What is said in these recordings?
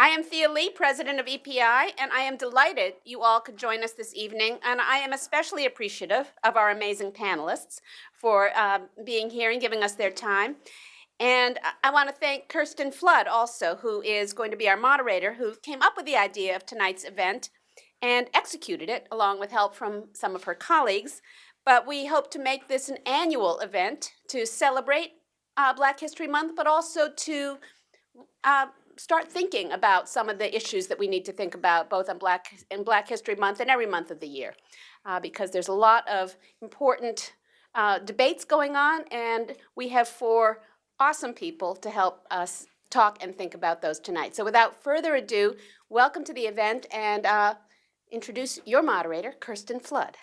I am Thea Lee, president of EPI, and I am delighted you all could join us this evening, and I am especially appreciative of our amazing panelists for being here and giving us their time. And I want to thank Kirsten Flood also, who is going to be our moderator, who came up with the idea of tonight's event and executed it along with help from some of her colleagues. But we hope to make this an annual event to celebrate Black History Month, but also to start thinking about some of the issues that we need to think about, both in Black History Month and every month of the year, because there's a lot of important debates going on, and we have 4 awesome people to help us talk and think about those tonight. So without further ado, welcome to the event, and introduce your moderator, Kirsten Flood.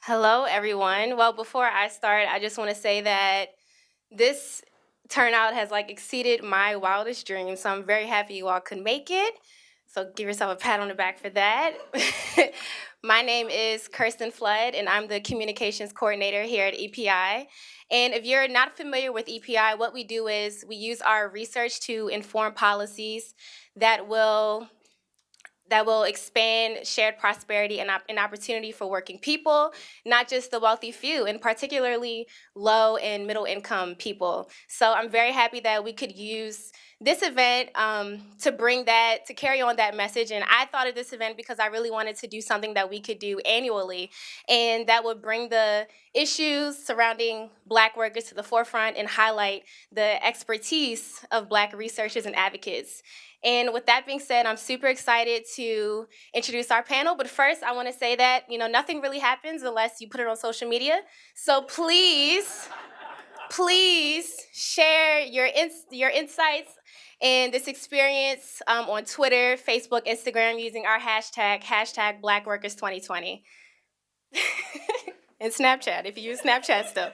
Hello, everyone. Well, before I start, I just want to say that this turnout has exceeded my wildest dreams, so I'm very happy you all could make it. So give yourself a pat on the back for that. My name is Kirsten Flood, and I'm the communications coordinator here at EPI. And if you're not familiar with EPI, what we do is we use our research to inform policies that will expand shared prosperity and opportunity for working people, not just the wealthy few, and particularly low and middle income people. So I'm very happy that we could use this event to carry on that message. And I thought of this event because I really wanted to do something that we could do annually, and that would bring the issues surrounding Black workers to the forefront and highlight the expertise of Black researchers and advocates. And with that being said, I'm super excited to introduce our panel. But first, I want to say that, nothing really happens unless you put it on social media. So please share your insights and this experience on Twitter, Facebook, Instagram, using our hashtag #BlackWorkers2020. And Snapchat, if you use Snapchat still.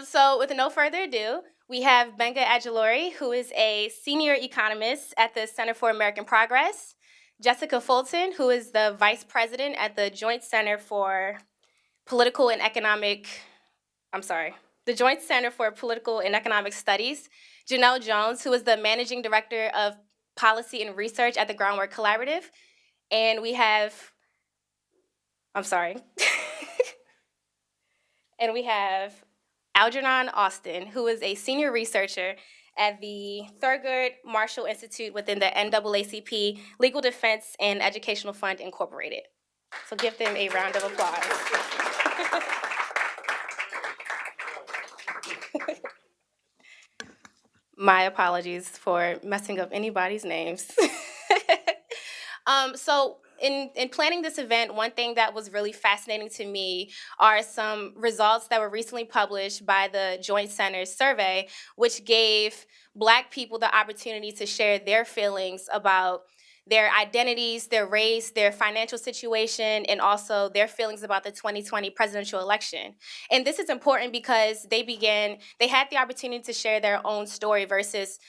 So with no further ado, we have Benga Ajilori, who is a senior economist at the Center for American Progress, Jessica Fulton, who is the vice president at the Joint Center for Political and Economic Studies, Janelle Jones, who is the managing director of policy and research at the Groundwork Collaborative, and we have Algernon Austin, who is a senior researcher at the Thurgood Marshall Institute within the NAACP Legal Defense and Educational Fund, Incorporated. So give them a round of applause. My apologies for messing up anybody's names. So in planning this event, one thing that was really fascinating to me are some results that were recently published by the Joint Center's survey, which gave Black people the opportunity to share their feelings about their identities, their race, their financial situation, and also their feelings about the 2020 presidential election. And this is important because they had the opportunity to share their own story versus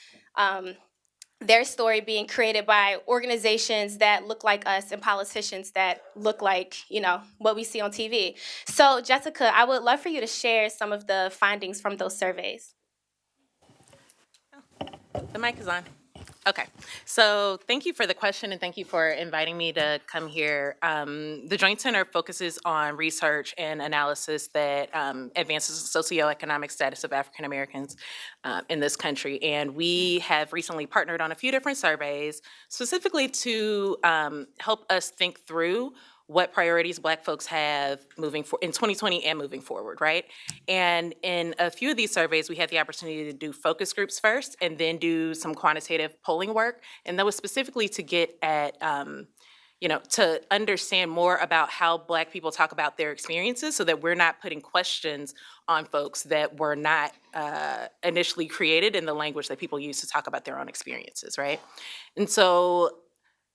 their story being created by organizations that look like us and politicians that look like, what we see on TV. So, Jessica, I would love for you to share some of the findings from those surveys. The mic is on. Okay, so thank you for the question and thank you for inviting me to come here. The Joint Center focuses on research and analysis that advances the socioeconomic status of African Americans in this country. And we have recently partnered on a few different surveys specifically to help us think through what priorities Black folks have in 2020 and moving forward, right? And in a few of these surveys, we had the opportunity to do focus groups first and then do some quantitative polling work. And that was specifically to get at, to understand more about how Black people talk about their experiences so that we're not putting questions on folks that were not initially created in the language that people use to talk about their own experiences, right? And so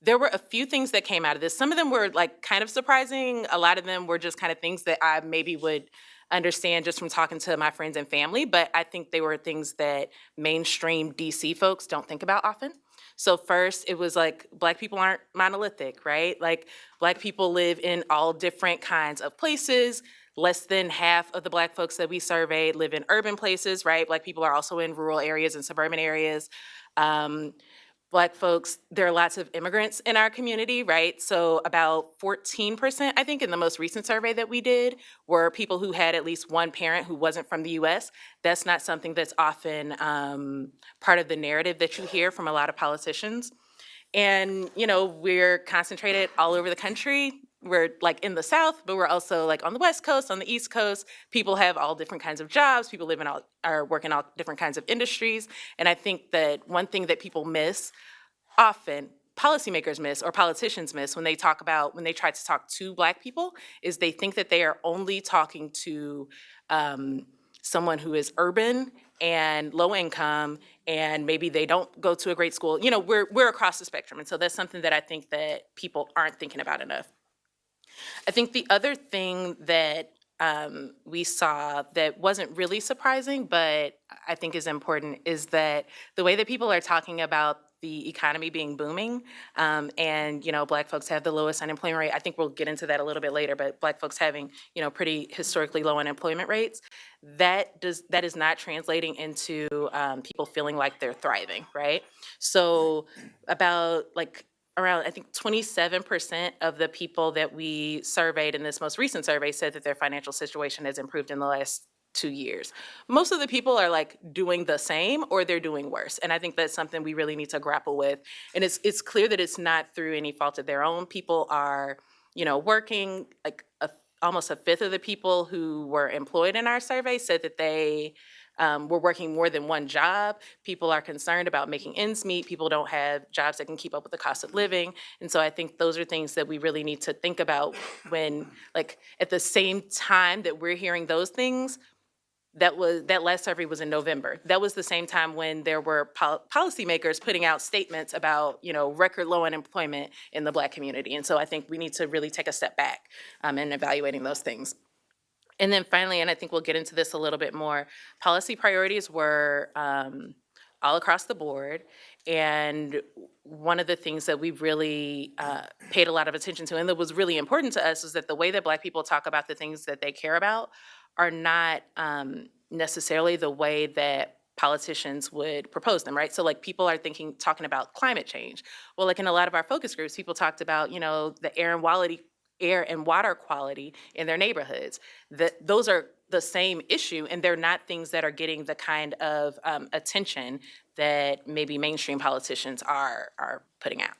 there were a few things that came out of this. Some of them were kind of surprising. A lot of them were just kind of things that I maybe would understand just from talking to my friends and family, but I think they were things that mainstream DC folks don't think about often. So first, it was Black people aren't monolithic, right? Black people live in all different kinds of places, less than half of the Black folks that we surveyed live in urban places, right? Black people are also in rural areas and suburban areas. Black folks, there are lots of immigrants in our community, right? So about 14%, I think, in the most recent survey that we did, were people who had at least one parent who wasn't from the US. That's not something that's often part of the narrative that you hear from a lot of politicians. And, we're concentrated all over the country. We're like in the South, but we're also like on the West Coast, on the East Coast. People have all different kinds of jobs. People are working all different kinds of industries. And I think that one thing that people miss often, policymakers miss or politicians miss when they try to talk to Black people, is they think that they are only talking to someone who is urban and low income, and maybe they don't go to a great school. We're across the spectrum, and so that's something that I think that people aren't thinking about enough. I think the other thing that we saw that wasn't really surprising, but I think is important, is that the way that people are talking about the economy being booming, and Black folks have the lowest unemployment rate. I think we'll get into that a little bit later, but Black folks having pretty historically low unemployment rates, that is not translating into people feeling like they're thriving, right? So about around, I think 27% of the people that we surveyed in this most recent survey said that their financial situation has improved in the last 2 years. Most of the people are doing the same, or they're doing worse. And I think that's something we really need to grapple with. And it's clear that it's not through any fault of their own. People are, working. Almost a fifth of the people who were employed in our survey said that they were working more than one job. People are concerned about making ends meet. People don't have jobs that can keep up with the cost of living. And so I think those are things that we really need to think about when, at the same time that we're hearing those things. That last survey was in November. That was the same time when there were policymakers putting out statements about, record low unemployment in the Black community. And so I think we need to really take a step back in evaluating those things. And then finally, and I think we'll get into this a little bit more, policy priorities were all across the board. And one of the things that we really paid a lot of attention to, and that was really important to us, is that the way that Black people talk about the things that they care about are not necessarily the way that politicians would propose them, right? So people are talking about climate change. Well, in a lot of our focus groups, people talked about, the air and water quality in their neighborhoods. Those are the same issue, and they're not things that are getting the kind of attention that maybe mainstream politicians are putting out.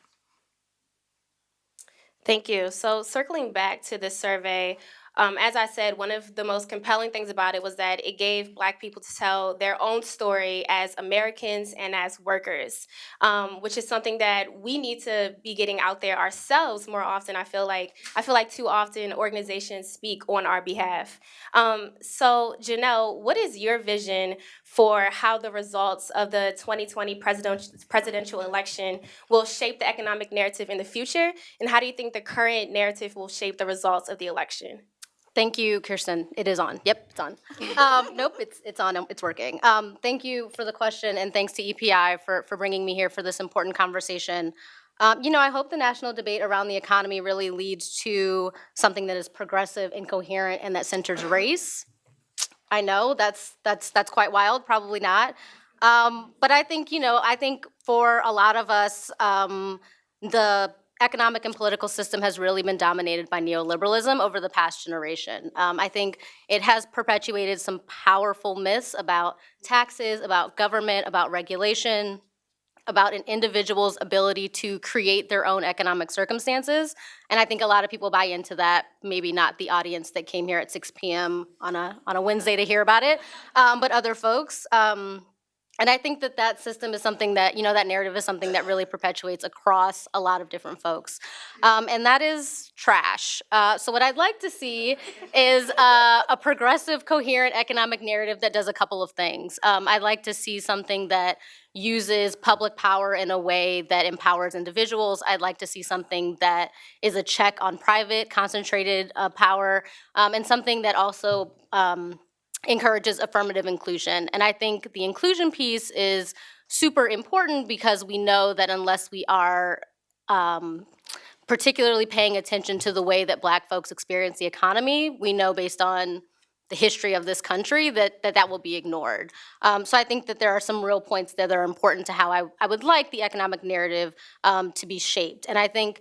Thank you. So circling back to this survey, as I said, one of the most compelling things about it was that it gave Black people to tell their own story as Americans and as workers, which is something that we need to be getting out there ourselves more often. I feel like too often organizations speak on our behalf. So Janelle, what is your vision for how the results of the 2020 presidential election will shape the economic narrative in the future? And how do you think the current narrative will shape the results of the election? Thank you, Kirsten. It is on. Yep, it's on. Nope, it's on. It's working. Thank you for the question, and thanks to EPI for bringing me here for this important conversation. I hope the national debate around the economy really leads to something that is progressive and coherent and that centers race. I know that's quite wild. Probably not. But I think for a lot of us, the economic and political system has really been dominated by neoliberalism over the past generation. I think it has perpetuated some powerful myths about taxes, about government, about regulation, about an individual's ability to create their own economic circumstances. And I think a lot of people buy into that, maybe not the audience that came here at 6 p.m. on a Wednesday to hear about it, but other folks. And I think that system is something that, that narrative is something that really perpetuates across a lot of different folks. And that is trash. So what I'd like to see is a progressive, coherent economic narrative that does a couple of things. I'd like to see something that uses public power in a way that empowers individuals. I'd like to see something that is a check on private, concentrated power, and something that also encourages affirmative inclusion. And I think the inclusion piece is super important because we know that unless we are particularly paying attention to the way that Black folks experience the economy. We know based on the history of this country that will be ignored. So I think that there are some real points there that are important to how I would like the economic narrative to be shaped. And I think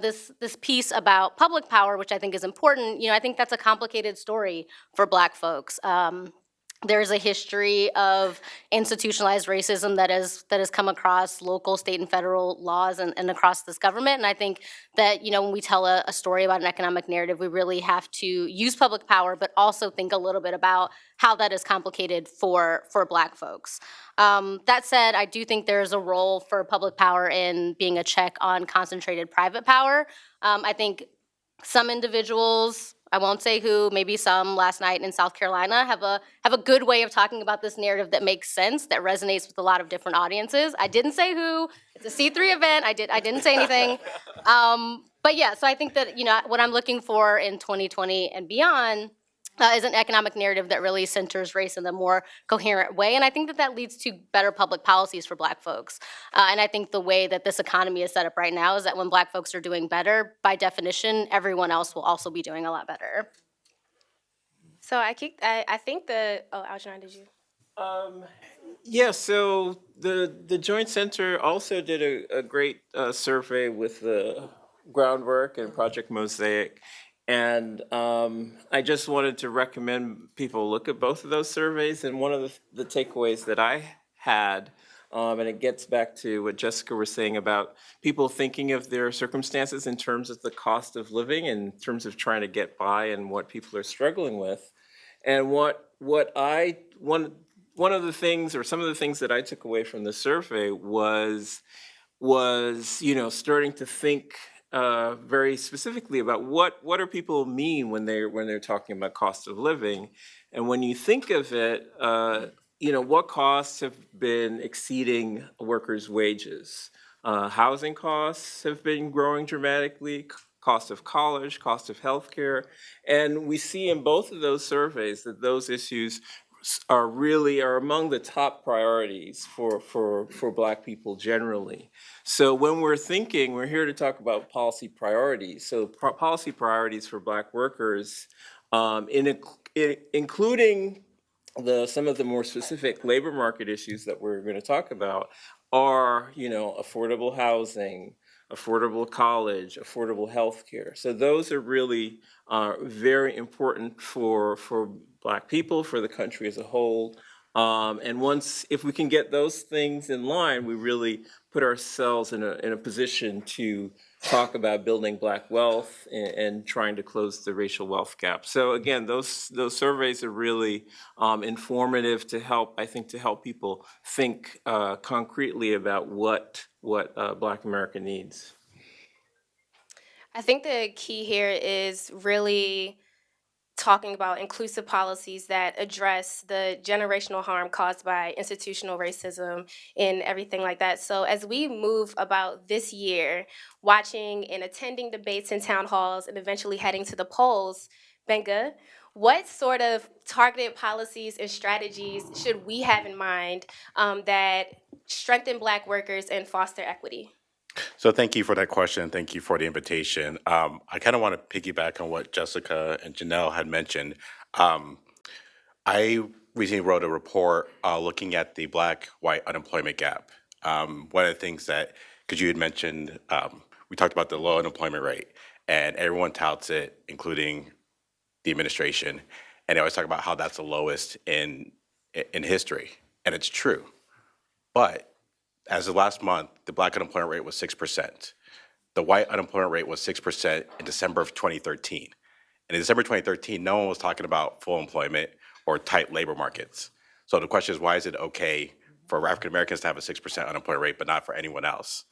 this piece about public power, which I think is important, I think that's a complicated story for Black folks. There's a history of institutionalized racism that has come across local, state, and federal laws and across this government. And I think that when we tell a story about an economic narrative, we really have to use public power, but also think a little bit about how that is complicated for Black folks. That said, I do think there's a role for public power in being a check on concentrated private power. I think some individuals, I won't say who, maybe some last night in South Carolina have a good way of talking about this narrative that makes sense, that resonates with a lot of different audiences. I didn't say who. It's a C3 event. I didn't say anything. But yeah, so I think that what I'm looking for in 2020 and beyond is an economic narrative that really centers race in a more coherent way. And I think that leads to better public policies for Black folks. And I think the way that this economy is set up right now is that when Black folks are doing better, by definition, everyone else will also be doing a lot better. So I think Algernon, did you? Yeah, so the Joint Center also did a great survey with the Groundwork and Project Mosaic. And I just wanted to recommend people look at both of those surveys. And one of the takeaways that I had, and it gets back to what Jessica was saying about people thinking of their circumstances in terms of the cost of living, in terms of trying to get by and what people are struggling with. And one of the things, or some of the things that I took away from the survey was starting to think very specifically about what do people mean when they're talking about cost of living. And when you think of it, what costs have been exceeding workers' wages? Housing costs have been growing dramatically, cost of college, cost of healthcare. And we see in both of those surveys that those issues are among the top priorities for Black people generally. So when we're here to talk about policy priorities. So policy priorities for Black workers, including some of the more specific labor market issues that we're going to talk about, are affordable housing, affordable college, affordable healthcare. So those are really very important for Black people, for the country as a whole. And if we can get those things in line, we really put ourselves in a position to talk about building Black wealth and trying to close the racial wealth gap. So again, those surveys are really informative to help people think concretely about what Black America needs. I think the key here is really talking about inclusive policies that address the generational harm caused by institutional racism and everything like that. So as we move about this year, watching and attending debates in town halls and eventually heading to the polls, Benga, what sort of targeted policies and strategies should we have in mind that strengthen Black workers and foster equity? So thank you for that question. Thank you for the invitation. I kind of want to piggyback on what Jessica and Janelle had mentioned. I recently wrote a report looking at the Black-white unemployment gap. One of the things because you had mentioned, we talked about the low unemployment rate, and everyone touts it, including the administration, and they always talk about how that's the lowest in history, and it's true. But as of last month, the Black unemployment rate was 6%. The white unemployment rate was 6% in December of 2013. And in December 2013, no one was talking about full employment or tight labor markets. So the question is, why is it okay for African Americans to have a 6% unemployment rate, but not for anyone else?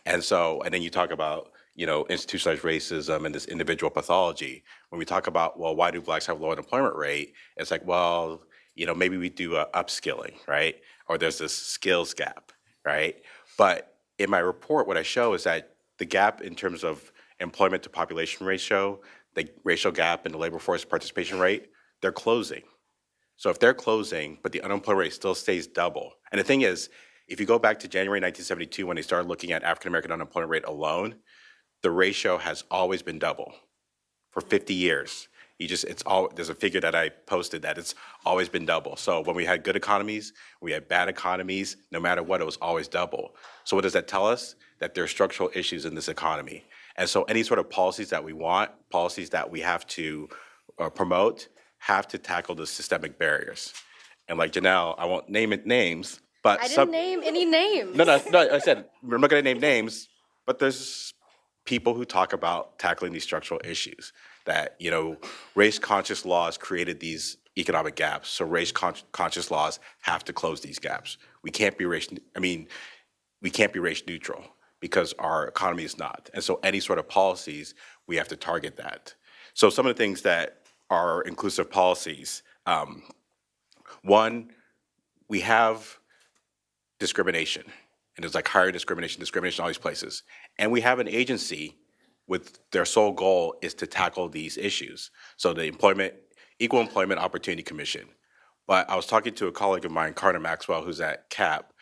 And then you talk about, institutionalized racism and this individual pathology. When we talk about, well, why do Blacks have low unemployment rate? It's like, well, maybe we do upskilling, right? Or there's this skills gap. Right? But in my report, what I show is that the gap in terms of employment to population ratio, the racial gap in the labor force participation rate, they're closing. So if they're closing, but the unemployment rate still stays double. And the thing is, if you go back to January 1972, when they started looking at African American unemployment rate alone, the ratio has always been double for 50 years. There's a figure that I posted that it's always been double. So when we had good economies, we had bad economies, no matter what, it was always double. So what does that tell us? That there are structural issues in this economy. And so any sort of policies that we want, policies that we have to promote, have to tackle the systemic barriers. And like Janelle, I won't name it names, but I didn't name any names. No, I said, we're not gonna name names, but there's people who talk about tackling these structural issues, that, race-conscious laws created these economic gaps, so race-conscious laws have to close these gaps. We can't be race neutral because our economy is not. And so any sort of policies, we have to target that. So some of the things that are inclusive policies, one, we have discrimination. And there's like higher discrimination in all these places. And we have an agency with their sole goal is to tackle these issues. So the Equal Employment Opportunity Commission. But I was talking to a colleague of mine, Carter Maxwell, who's at CAP.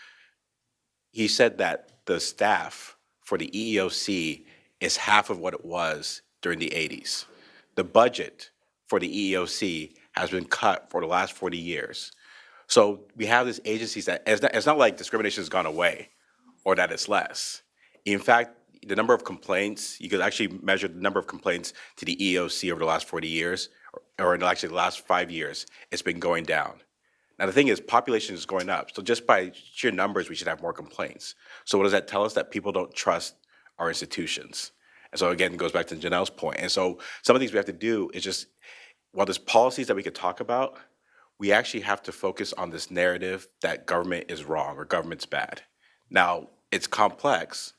He said that the staff for the EEOC is half of what it was during the 80s. The budget for the EEOC has been cut for the last 40 years. So we have these agencies that, it's not like discrimination has gone away or that it's less. In fact, the number of complaints, you could actually measure the number of complaints to the EEOC over the last 40 years, or actually the last 5 years, it's been going down. Now the thing is, population is going up, so just by sheer numbers, we should have more complaints. So what does that tell us? That people don't trust our institutions. And so again, it goes back to Janelle's point. And so some of these we have to do is just, while there's policies that we could talk about, we actually have to focus on this narrative that government is wrong or government's bad. Now, it's complex,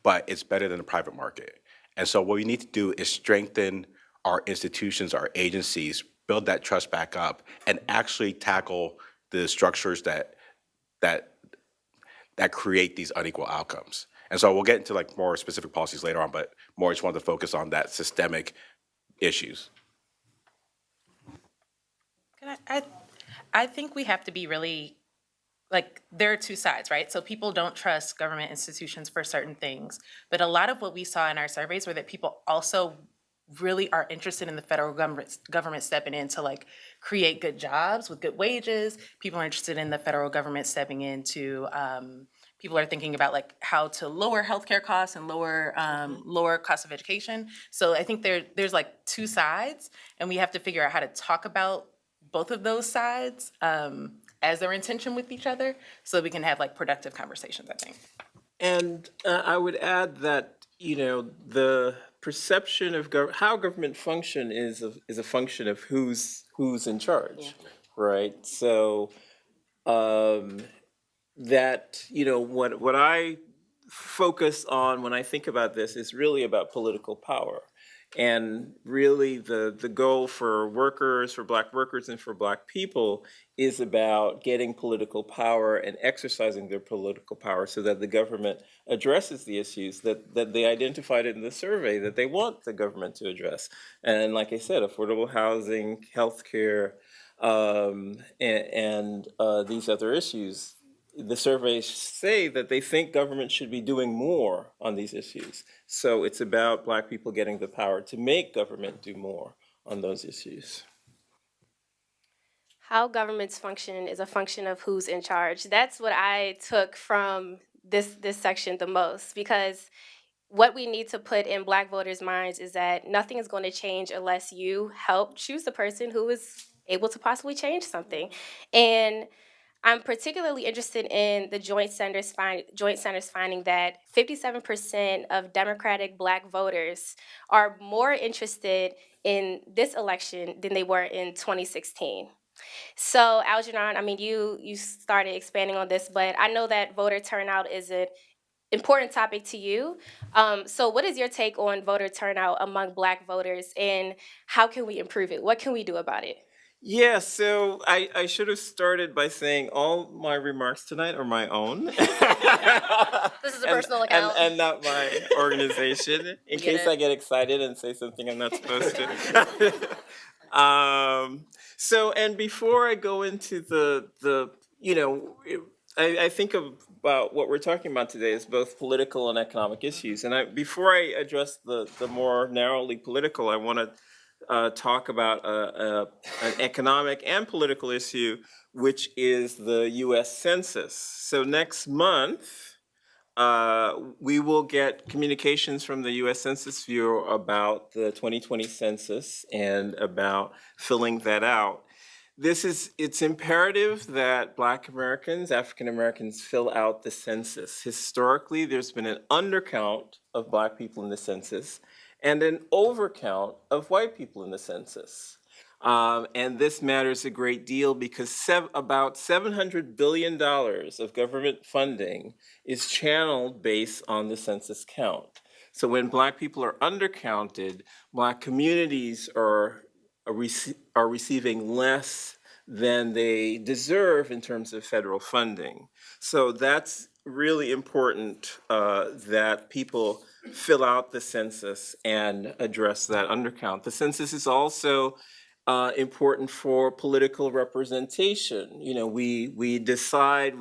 but it's better than the private market. And so what we need to do is strengthen our institutions, our agencies, build that trust back up, and actually tackle the structures that create these unequal outcomes. And so we'll get into like more specific policies later on, but more just wanted to focus on that systemic issues. I think we have to be really, like, there are two sides, right? So people don't trust government institutions for certain things. But a lot of what we saw in our surveys were that people also really are interested in the federal government stepping in to like create good jobs with good wages. People are interested in the federal government stepping in to, people are thinking about like how to lower healthcare costs and lower costs of education. So I think there's like two sides, and we have to figure out how to talk about both of those sides as they're in tension with each other, so we can have like productive conversations, I think. And I would add that, the perception of how government function is a function of who's in charge, right? So that, what I focus on when I think about this is really about political power. And really the goal for workers, for Black workers and for Black people is about getting political power and exercising their political power so that the government addresses the issues that they identified in the survey that they want the government to address. And like I said, affordable housing, healthcare, and these other issues. The surveys say that they think government should be doing more on these issues. So it's about Black people getting the power to make government do more on those issues. How governments function is a function of who's in charge. That's what I took from this section the most, because what we need to put in Black voters' minds is that nothing is going to change unless you help choose the person who is able to possibly change something. And I'm particularly interested in the Joint Centers finding that 57% of Democratic Black voters are more interested in this election than they were in 2016. So, Algernon, I mean, you started expanding on this, but I know that voter turnout is an important topic to you. So what is your take on voter turnout among Black voters, and how can we improve it? What can we do about it? Yeah, so I should have started by saying all my remarks tonight are my own. This is a personal account. And not my organization, in case I get excited and say something I'm not supposed to. So, and before I go into the I think about what we're talking about today as both political and economic issues. And before I address the more narrowly political, I want to talk about an economic and political issue, which is the U.S. Census. So next month, we will get communications from the U.S. Census Bureau about the 2020 census and about filling that out. It's imperative that Black Americans, African Americans fill out the census. Historically, there's been an undercount of Black people in the census and an overcount of white people in the census. And this matters a great deal because about $700 billion of government funding is channeled based on the census count. So when Black people are undercounted, Black communities are receiving less than they deserve in terms of federal funding. So that's really important that people fill out the census and address that undercount. The census is also important for political representation. You know, we divide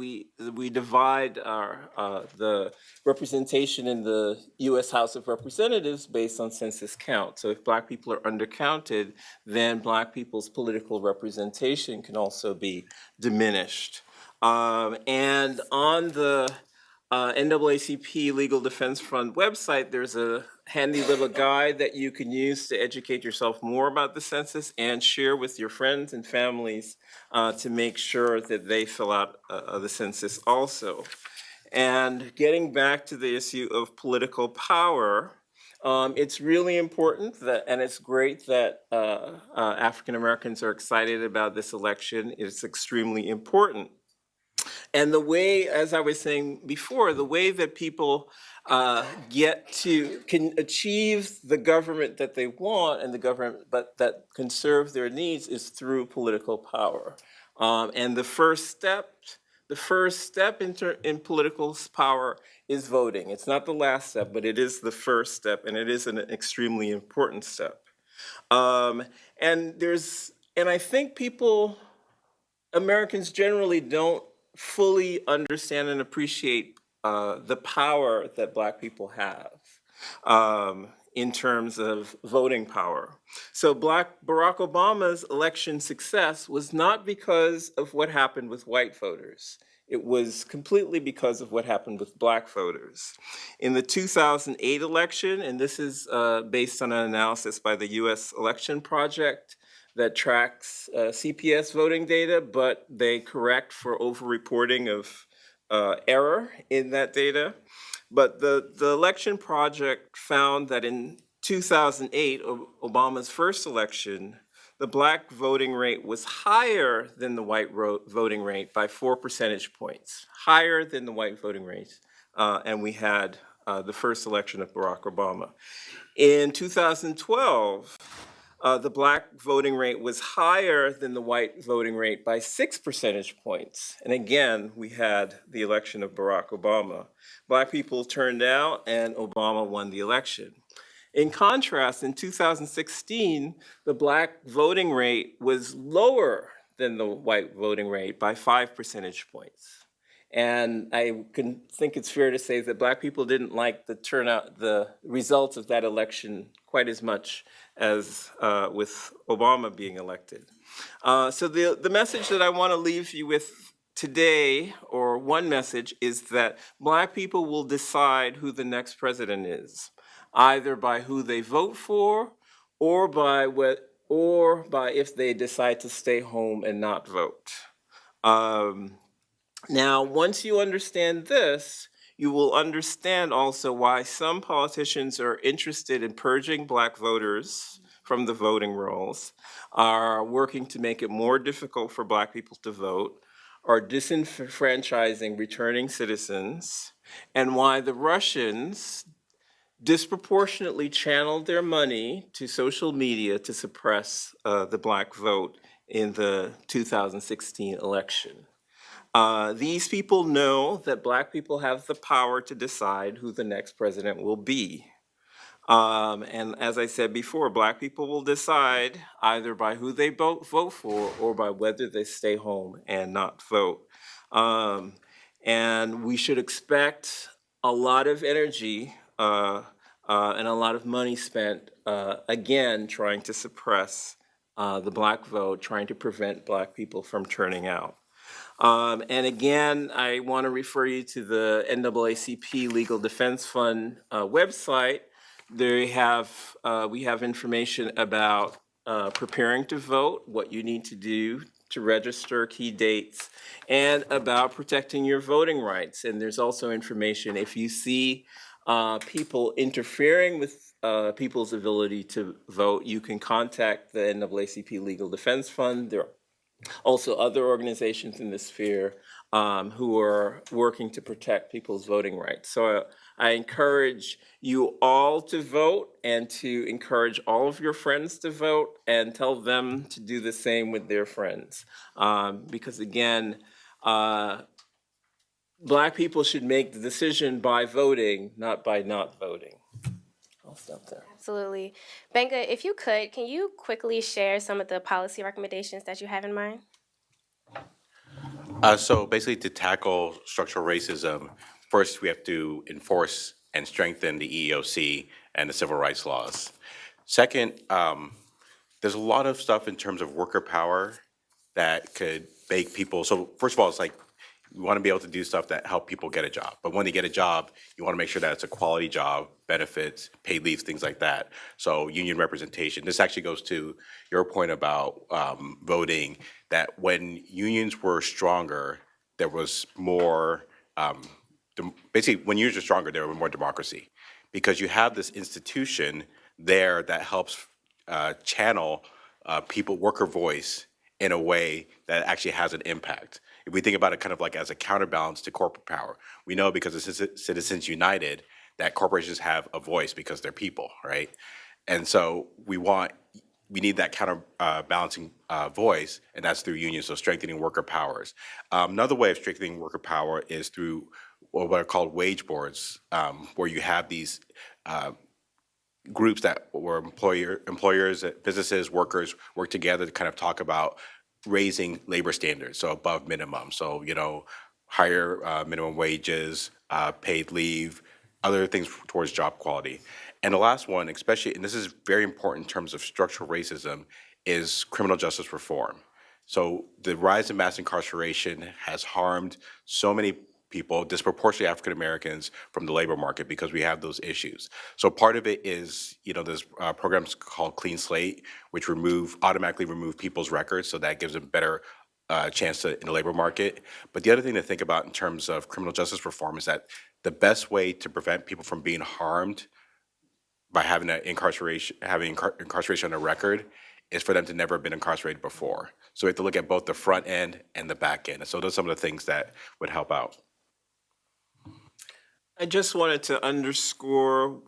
our the representation in the U.S. House of Representatives based on census count. So if Black people are undercounted, then Black people's political representation can also be diminished. And on the NAACP Legal Defense Fund website, there's a handy little guide that you can use to educate yourself more about the census and share with your friends and families to make sure that they fill out the census also. And getting back to the issue of political power, it's really important that, and it's great that African Americans are excited about this election. It's extremely important. And the way, as I was saying before, the way that people can achieve the government that they want and the government that can serve their needs is through political power. And the first step in political power is voting. It's not the last step, but it is the first step, and it is an extremely important step. And I think Americans generally don't fully understand and appreciate the power that Black people have in terms of voting power. So Barack Obama's election success was not because of what happened with white voters. It was completely because of what happened with Black voters. In the 2008 election, and this is based on an analysis by the U.S. Election Project, that tracks CPS voting data, but they correct for over-reporting of error in that data. But the election project found that in 2008, Obama's first election, the Black voting rate was higher than the white voting rate by 4 percentage points, higher than the white voting rate. And we had the first election of Barack Obama. In 2012, the Black voting rate was higher than the white voting rate by 6 percentage points. And again, we had the election of Barack Obama. Black people turned out and Obama won the election. In contrast, in 2016, the Black voting rate was lower than the white voting rate by 5 percentage points. And I think it's fair to say that Black people didn't like the results of that election quite as much as with Obama being elected. So the message that I want to leave you with today, or one message, is that Black people will decide who the next president is, either by who they vote for or by if they decide to stay home and not vote. Now, once you understand this, you will understand also why some politicians are interested in purging Black voters from the voting rolls, are working to make it more difficult for Black people to vote, are disenfranchising returning citizens, and why the Russians disproportionately channeled their money to social media to suppress the Black vote in the 2016 election. These people know that Black people have the power to decide who the next president will be. And as I said before, Black people will decide either by who they vote for or by whether they stay home and not vote. And we should expect a lot of energy and a lot of money spent, again, trying to suppress the Black vote, trying to prevent Black people from turning out. And again, I want to refer you to the NAACP Legal Defense Fund website. We have information about preparing to vote, what you need to do to register, key dates, and about protecting your voting rights. And there's also information if you see people interfering with people's ability to vote, you can contact the NAACP Legal Defense Fund. There are also other organizations in this sphere who are working to protect people's voting rights. So I encourage you all to vote and to encourage all of your friends to vote and tell them to do the same with their friends. Because again, Black people should make the decision by voting, not by not voting. I'll stop there. Absolutely. Benga, if you could, can you quickly share some of the policy recommendations that you have in mind? So basically, to tackle structural racism, first we have to enforce and strengthen the EEOC and the civil rights laws. Second, there's a lot of stuff in terms of worker power that could make people, so first of all, it's like, we want to be able to do stuff that help people get a job. But when they get a job, you want to make sure that it's a quality job, benefits, paid leaves, things like that. So union representation. This actually goes to your point about voting, that when unions were stronger, there was more, basically, when unions are stronger, there was more democracy. Because you have this institution there that helps channel people, worker voice in a way that actually has an impact. If we think about it kind of like as a counterbalance to corporate power, we know because of Citizens United that corporations have a voice because they're people, right? And so we need that counterbalancing voice, and that's through unions, so strengthening worker powers. Another way of strengthening worker power is through what are called wage boards, where you have these groups that were employers, businesses, workers work together to kind of talk about raising labor standards, so above minimum. So, higher minimum wages, paid leave, other things towards job quality. And the last one, especially, and this is very important in terms of structural racism, is criminal justice reform. So the rise of mass incarceration has harmed so many people, disproportionately African Americans, from the labor market because we have those issues. So part of it is, there's programs called Clean Slate, which automatically remove people's records, so that gives them better chance in the labor market. But the other thing to think about in terms of criminal justice reform is that the best way to prevent people from being harmed by having incarceration on a record is for them to never have been incarcerated before. So we have to look at both the front end and the back end. And so those are some of the things that would help out. I just wanted to underscore,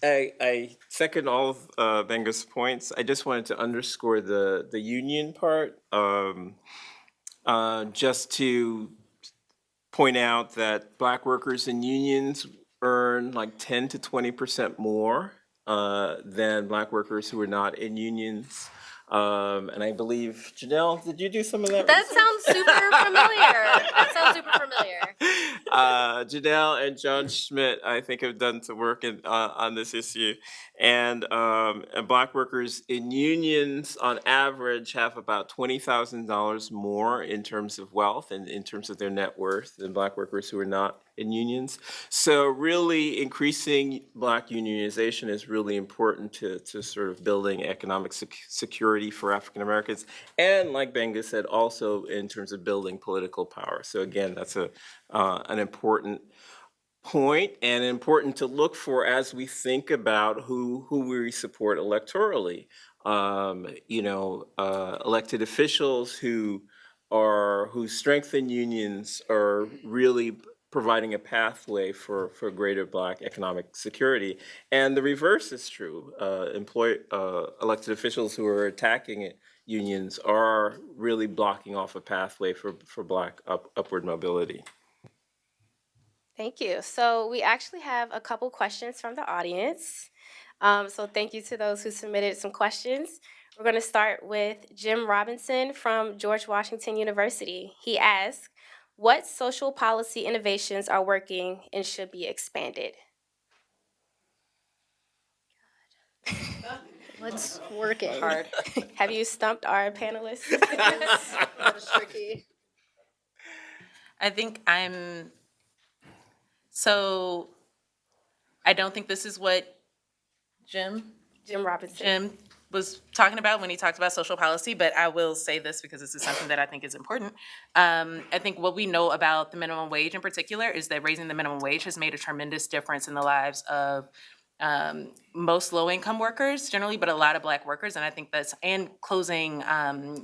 I second all of Benga's points. I just wanted to underscore the union part, just to point out that Black workers in unions earn like 10 to 20% more than Black workers who are not in unions. And I believe, Janelle, did you do some of that? That sounds super familiar. Janelle and John Schmidt, I think, have done some work on this issue. And Black workers in unions, on average, have about $20,000 more in terms of wealth and in terms of their net worth than Black workers who are not in unions. So really increasing Black unionization is really important to sort of building economic security for African Americans. And like Benga said, also in terms of building political power. So again, that's an important point and important to look for as we think about who we support electorally. Elected officials who strengthen unions are really providing a pathway for greater Black economic security. And the reverse is true. Elected officials who are attacking unions are really blocking off a pathway for Black upward mobility. Thank you. So we actually have a couple questions from the audience. So thank you to those who submitted some questions. We're going to start with Jim Robinson from George Washington University. He asked, What social policy innovations are working and should be expanded? What's working? Hard. Have you stumped our panelists? That is tricky. I think so I don't think this is what Jim Jim Robinson. Jim was talking about when he talked about social policy, but I will say this because this is something that I think is important. I think what we know about the minimum wage in particular is that raising the minimum wage has made a tremendous difference in the lives of most low-income workers generally, but a lot of Black workers, and I think and closing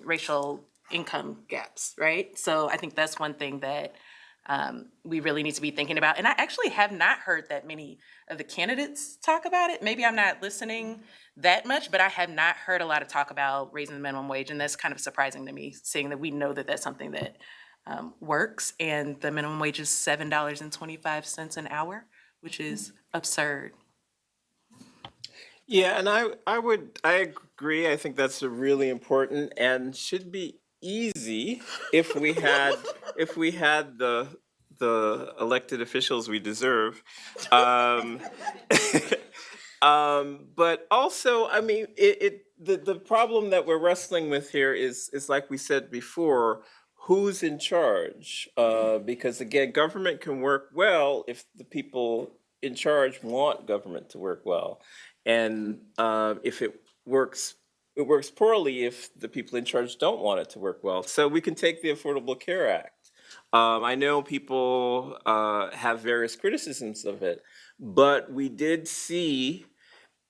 racial income gaps, right? So I think that's one thing that we really need to be thinking about. And I actually have not heard that many of the candidates talk about it. Maybe I'm not listening that much, but I have not heard a lot of talk about raising the minimum wage, and that's kind of surprising to me, seeing that we know that that's something that works, and the minimum wage is $7.25 an hour, which is absurd. Yeah, and I agree. I think that's a really important and should be easy if we had the elected officials we deserve. Um, but also, I mean, the problem that we're wrestling with here is like we said before, who's in charge? Because again, government can work well if the people in charge want government to work well, and if it works poorly if the people in charge don't want it to work well. So we can take the Affordable Care Act. I know people have various criticisms of it, but we did see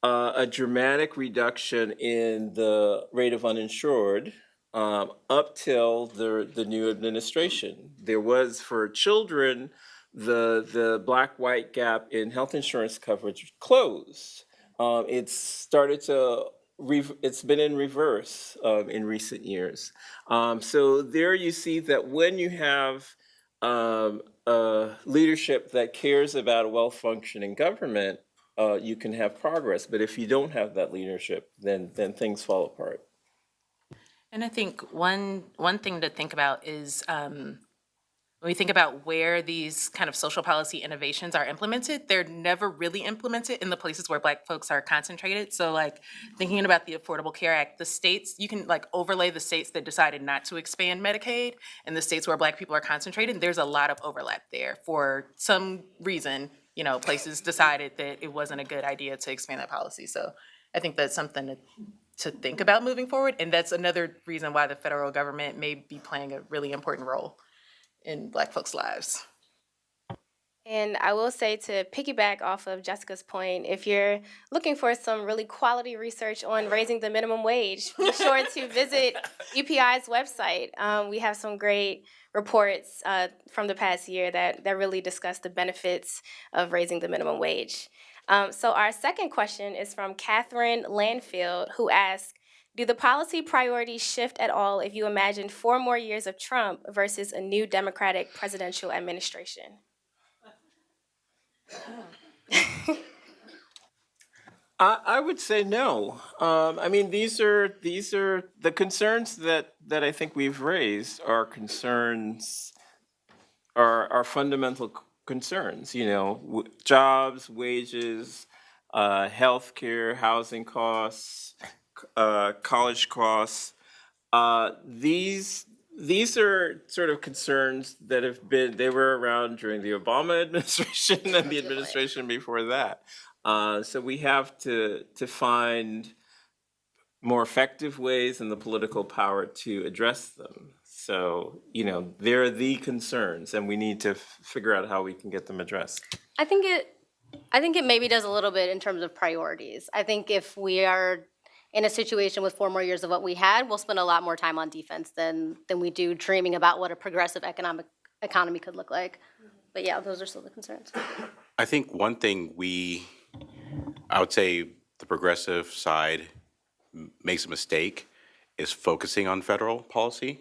a dramatic reduction in the rate of uninsured up till the new administration. There was, for children, the black-white gap in health insurance coverage closed. It's started to it's been in reverse in recent years. So there you see that when you have leadership that cares about a well-functioning government, you can have progress. But if you don't have that leadership, then things fall apart. And I think one thing to think about is when we think about where these kind of social policy innovations are implemented, they're never really implemented in the places where Black folks are concentrated. So like thinking about the Affordable Care Act, the states, you can like overlay the states that decided not to expand Medicaid and the states where Black people are concentrated. There's a lot of overlap there. For some reason, you know, places decided that it wasn't a good idea to expand that policy. So I think that's something to think about moving forward. And that's another reason why the federal government may be playing a really important role in Black folks' lives. And I will say, to piggyback off of Jessica's point, if you're looking for some really quality research on raising the minimum wage, be sure to visit UPI's website. We have some great reports from the past year that really discuss the benefits of raising the minimum wage. So our second question is from Catherine Landfield, who asks, do the policy priorities shift at all if you imagine 4 more years of Trump versus a new Democratic presidential administration? I would say no. I mean, these are the concerns that I think we've raised are concerns are fundamental concerns. You know, jobs, wages, healthcare, housing costs, college costs. These are sort of concerns that they were around during the Obama administration and the administration before that. So we have to find more effective ways and the political power to address them. So, you know, they're the concerns, and we need to figure out how we can get them addressed. I think it maybe does a little bit in terms of priorities. I think if we are in a situation with 4 more years of what we had, we'll spend a lot more time on defense than we do dreaming about what a progressive economy could look like. But yeah, those are still the concerns. I think one thing I would say the progressive side makes a mistake is focusing on federal policy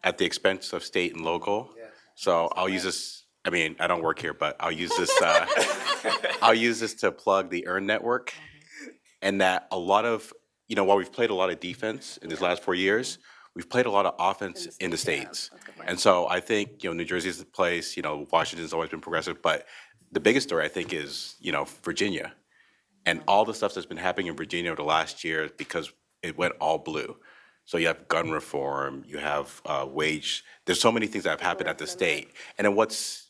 at the expense of state and local. So I'll use this, I mean, I don't work here, but I'll use this, I'll use this to plug the EARN network. And that a lot of, you know, while we've played a lot of defense in these last 4 years, we've played a lot of offense in the states. And so I think, New Jersey's the place, Washington's always been progressive, but the biggest story I think is, Virginia. And all the stuff that's been happening in Virginia over the last year because it went all blue. So you have gun reform, you have there's so many things that have happened at the state. And then what's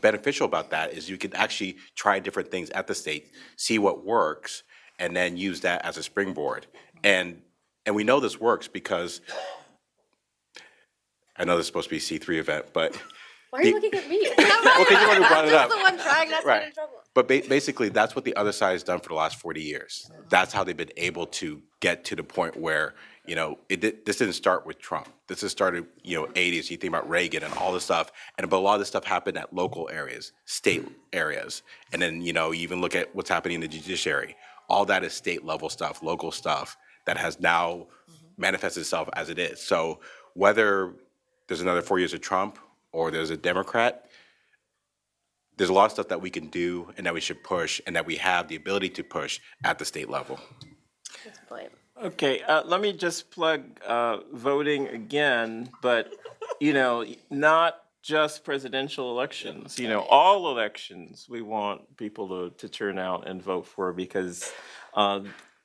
beneficial about that is you can actually try different things at the state, see what works, and then use that as a springboard. And we know this works because I know this is supposed to be a C3 event, but Why are you looking at me? well, because you're the one who brought it up. I'm the one trying not to get in trouble. But basically, that's what the other side has done for the last 40 years. That's how they've been able to get to the point where, this didn't start with Trump. This has started, 80s. You think about Reagan and all this stuff. But a lot of this stuff happened at local areas, state areas. And then, you even look at what's happening in the judiciary. All that is state level stuff, local stuff that has now manifested itself as it is. So whether there's another 4 years of Trump or there's a Democrat, there's a lot of stuff that we can do and that we should push and that we have the ability to push at the state level. That's the point. Okay, let me just plug voting again, but, not just presidential elections, all elections we want people to turn out and vote for because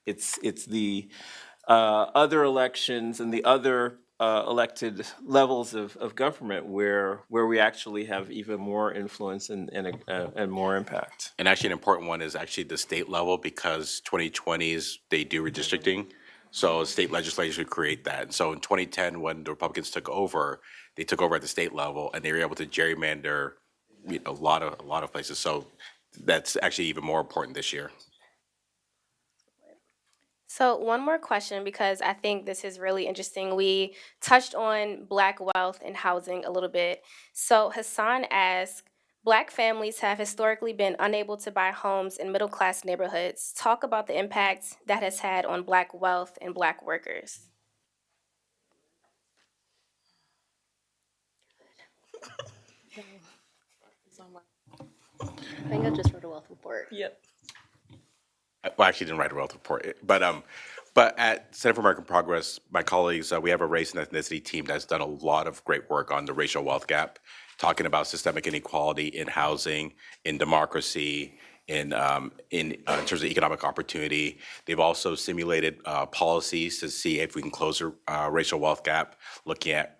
it's the other elections and the other elected levels of government where we actually have even more influence and more impact. And actually, an important one is actually the state level because 2020s, they do redistricting. So state legislatures would create that. And so in 2010, when the Republicans took over, they took over at the state level and they were able to gerrymander a lot of places. So that's actually even more important this year. So one more question, because I think this is really interesting. We touched on Black wealth and housing a little bit. So Hassan asked, Black families have historically been unable to buy homes in middle-class neighborhoods. Talk about the impact that has had on Black wealth and Black workers. I think I just wrote a wealth report. Yep. Well, I actually didn't write a wealth report, but at Center for American Progress, my colleagues, we have a race and ethnicity team that's done a lot of great work on the racial wealth gap, talking about systemic inequality in housing, in democracy, in terms of economic opportunity. They've also simulated policies to see if we can close a racial wealth gap, looking at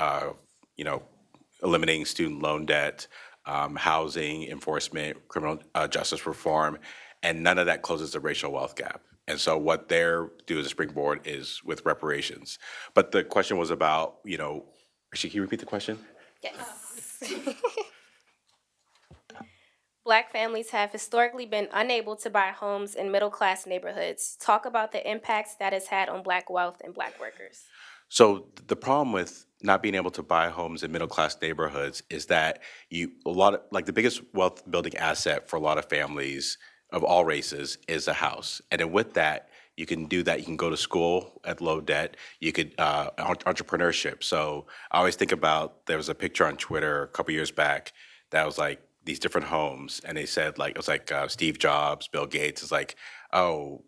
eliminating student loan debt, housing enforcement, criminal justice reform, and none of that closes the racial wealth gap. And so what they're doing as a springboard is with reparations. But the question was about, actually, can you repeat the question? Yes. Black families have historically been unable to buy homes in middle-class neighborhoods. Talk about the impacts that has had on Black wealth and Black workers. So the problem with not being able to buy homes in middle-class neighborhoods is that the biggest wealth building asset for a lot of families of all races is a house. And then with that, you can do that. You can go to school at low debt. You could, entrepreneurship. So I always think about, there was a picture on Twitter a couple years back that was like these different homes. And they said Steve Jobs, Bill Gates is like, oh,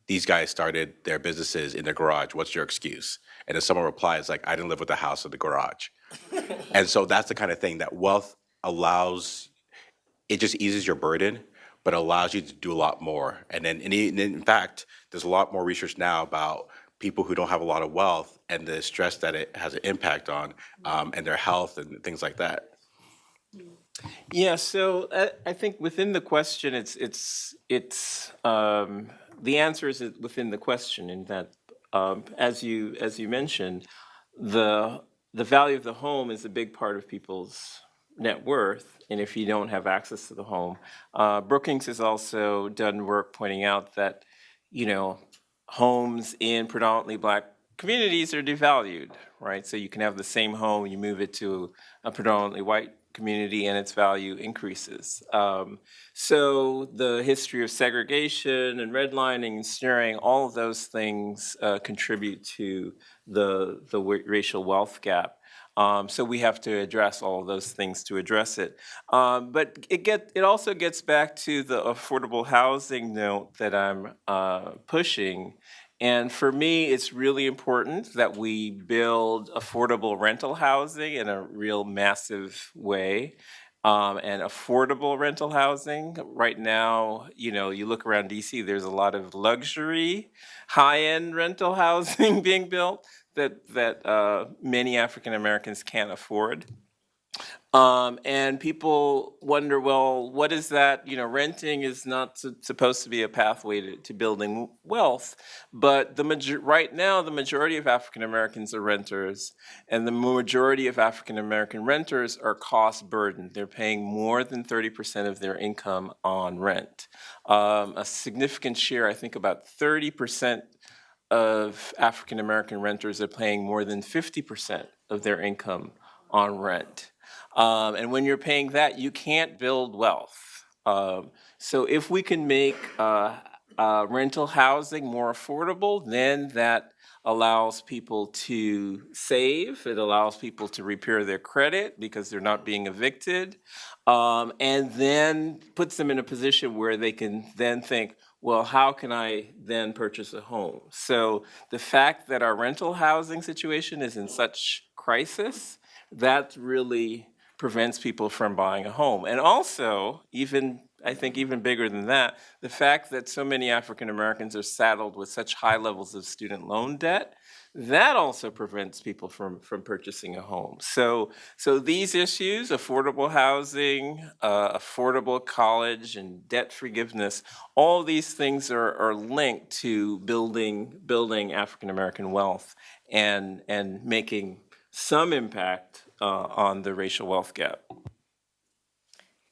these guys started their businesses in their garage. What's your excuse? And then someone replies like, I didn't live with the house or the garage. And so that's the kind of thing that wealth allows. It just eases your burden, but allows you to do a lot more. And then, in fact, there's a lot more research now about people who don't have a lot of wealth and the stress that it has an impact on, and their health and things like that. Yeah, so I think within the question, it's the answer is within the question in that, as you mentioned, the value of the home is a big part of people's net worth, and if you don't have access to the home, Brookings has also done work pointing out that, homes in predominantly Black communities are devalued, right? So you can have the same home, you move it to a predominantly white community and its value increases. So the history of segregation and redlining and steering, all of those things contribute to the racial wealth gap. So we have to address all of those things to address it. But it also gets back to the affordable housing note that I'm pushing, And for me, it's really important that we build affordable rental housing in a real massive way. And affordable rental housing. Right now, you look around DC, there's a lot of luxury, high-end rental housing being built that many African Americans can't afford. And people wonder, well, what is that? Renting is not supposed to be a pathway to building wealth, but right now, the majority of African Americans are renters, and the majority of African American renters are cost burdened. They're paying more than 30% of their income on rent. A significant share, I think about 30% of African American renters are paying more than 50% of their income on rent. And when you're paying that, you can't build wealth. So if we can make rental housing more affordable, then that allows people to save. It allows people to repair their credit because they're not being evicted, and then puts them in a position where they can then think, well, how can I then purchase a home? So the fact that our rental housing situation is in such crisis, that really prevents people from buying a home. And also, I think even bigger than that, the fact that so many African Americans are saddled with such high levels of student loan debt, that also prevents people from purchasing a home. So these issues, affordable housing, affordable college, and debt forgiveness, all these things are linked to building African American wealth and making some impact on the racial wealth gap.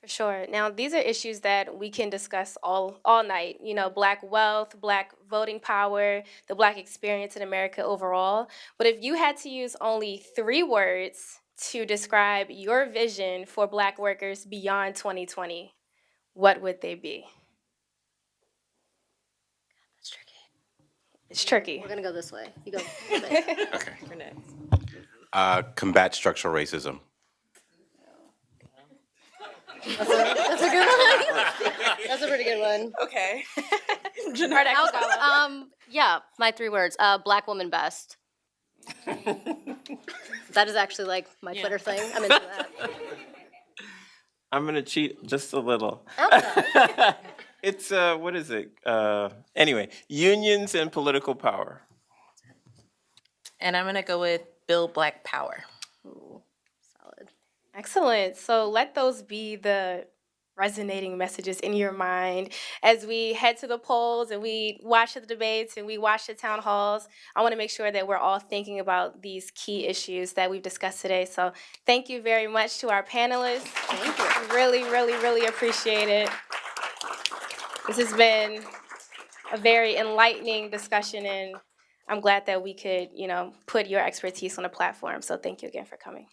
For sure. Now, these are issues that we can discuss all night. Black wealth, Black voting power, the Black experience in America overall. But if you had to use only 3 words to describe your vision for Black workers beyond 2020, what would they be? That's tricky. It's tricky. We're gonna go this way. You go. Okay. Combat structural racism. That's a good one. That's a pretty good one. Okay. Yeah, my 3 words. Black woman best. That is actually like my Twitter thing. I'm into that. I'm gonna cheat just a little. Okay. It's what is it? Anyway, unions and political power. And I'm gonna go with build Black power. Ooh, solid. Excellent. So let those be the resonating messages in your mind as we head to the polls and we watch the debates and we watch the town halls. I want to make sure that we're all thinking about these key issues that we've discussed today. So thank you very much to our panelists. Thank you. Really, really, really appreciate it. This has been a very enlightening discussion, and I'm glad that we could, put your expertise on the platform. So thank you again for coming.